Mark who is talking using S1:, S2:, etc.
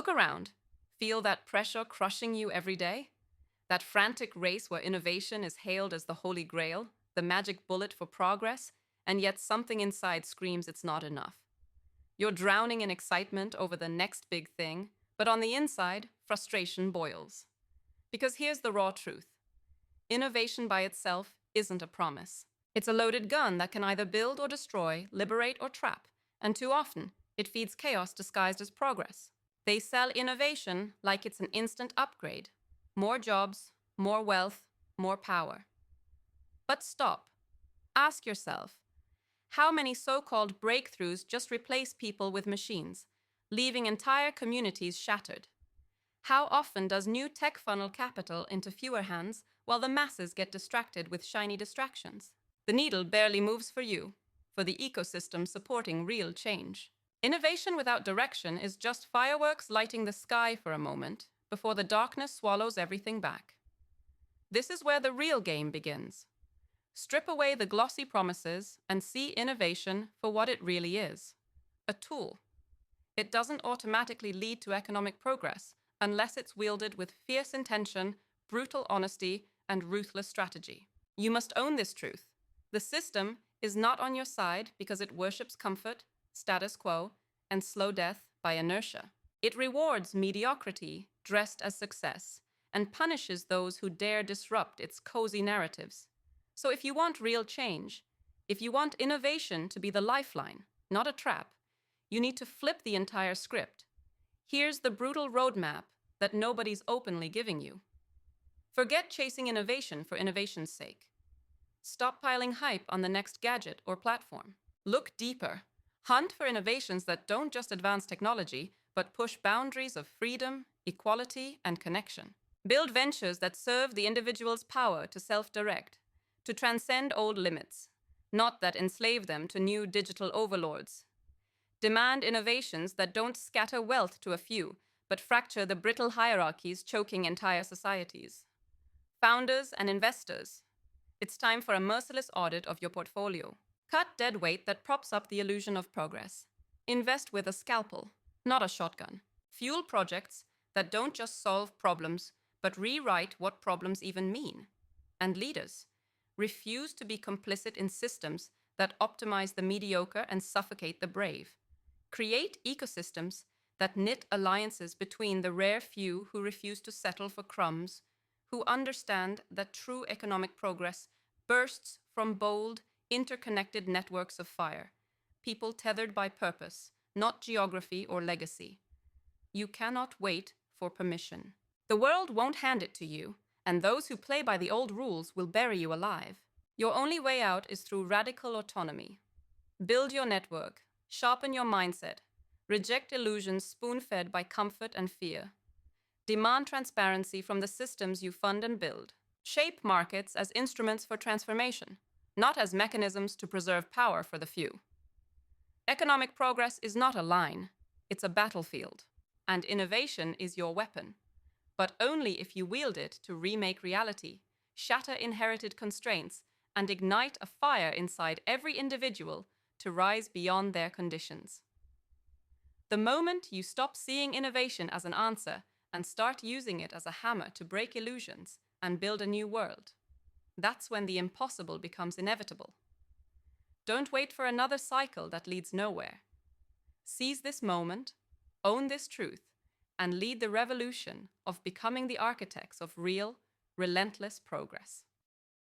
S1: Look around. Feel that pressure crushing you every day? That frantic race where innovation is hailed as the holy grail, the magic bullet for progress, and yet something inside screams it's not enough. You're drowning in excitement over the next big thing, but on the inside, frustration boils. Because here's the raw truth. Innovation by itself isn't a promise. It's a loaded gun that can either build or destroy, liberate or trap, and too often, it feeds chaos disguised as progress. They sell innovation like it's an instant upgrade. More jobs, more wealth, more power. But stop. Ask yourself, how many so-called breakthroughs just replace people with machines, leaving entire communities shattered? How often does new tech funnel capital into fewer hands while the masses get distracted with shiny distractions? The needle barely moves for you, for the ecosystem supporting real change. Innovation without direction is just fireworks lighting the sky for a moment before the darkness swallows everything back. This is where the real game begins. Strip away the glossy promises and see innovation for what it really is: a tool. It doesn't automatically lead to economic progress unless it's wielded with fierce intention, brutal honesty, and ruthless strategy. You must own this truth. The system is not on your side because it worships comfort, status quo, and slow death by inertia. It rewards mediocrity dressed as success and punishes those who dare disrupt its cozy narratives. So if you want real change, if you want innovation to be the lifeline, not a trap, you need to flip the entire script. Here's the brutal roadmap that nobody's openly giving you. Forget chasing innovation for innovation's sake. Stop piling hype on the next gadget or platform. Look deeper. Hunt for innovations that don't just advance technology, but push boundaries of freedom, equality, and connection. Build ventures that serve the individual's power to self-direct, to transcend old limits, not that enslave them to new digital overlords. Demand innovations that don't scatter wealth to a few, but fracture the brittle hierarchies choking entire societies. Founders and investors, it's time for a merciless audit of your portfolio. Cut dead weight that props up the illusion of progress. Invest with a scalpel, not a shotgun. Fuel projects that don't just solve problems, but rewrite what problems even mean. And leaders, refuse to be complicit in systems that optimize the mediocre and suffocate the brave. Create ecosystems that knit alliances between the rare few who refuse to settle for crumbs, who understand that true economic progress bursts from bold, interconnected networks of fire, people tethered by purpose, not geography or legacy. You cannot wait for permission. The world won't hand it to you, and those who play by the old rules will bury you alive. Your only way out is through radical autonomy. Build your network, sharpen your mindset, reject illusions spoon-fed by comfort and fear. Demand transparency from the systems you fund and build. Shape markets as instruments for transformation, not as mechanisms to preserve power for the few. Economic progress is not a line, it's a battlefield, and innovation is your weapon, but only if you wield it to remake reality, shatter inherited constraints, and ignite a fire inside every individual to rise beyond their conditions. The moment you stop seeing innovation as an answer and start using it as a hammer to break illusions and build a new world, that's when the impossible becomes inevitable. Don't wait for another cycle that leads nowhere. Seize this moment, own this truth, and lead the revolution of becoming the architects of real, relentless progress.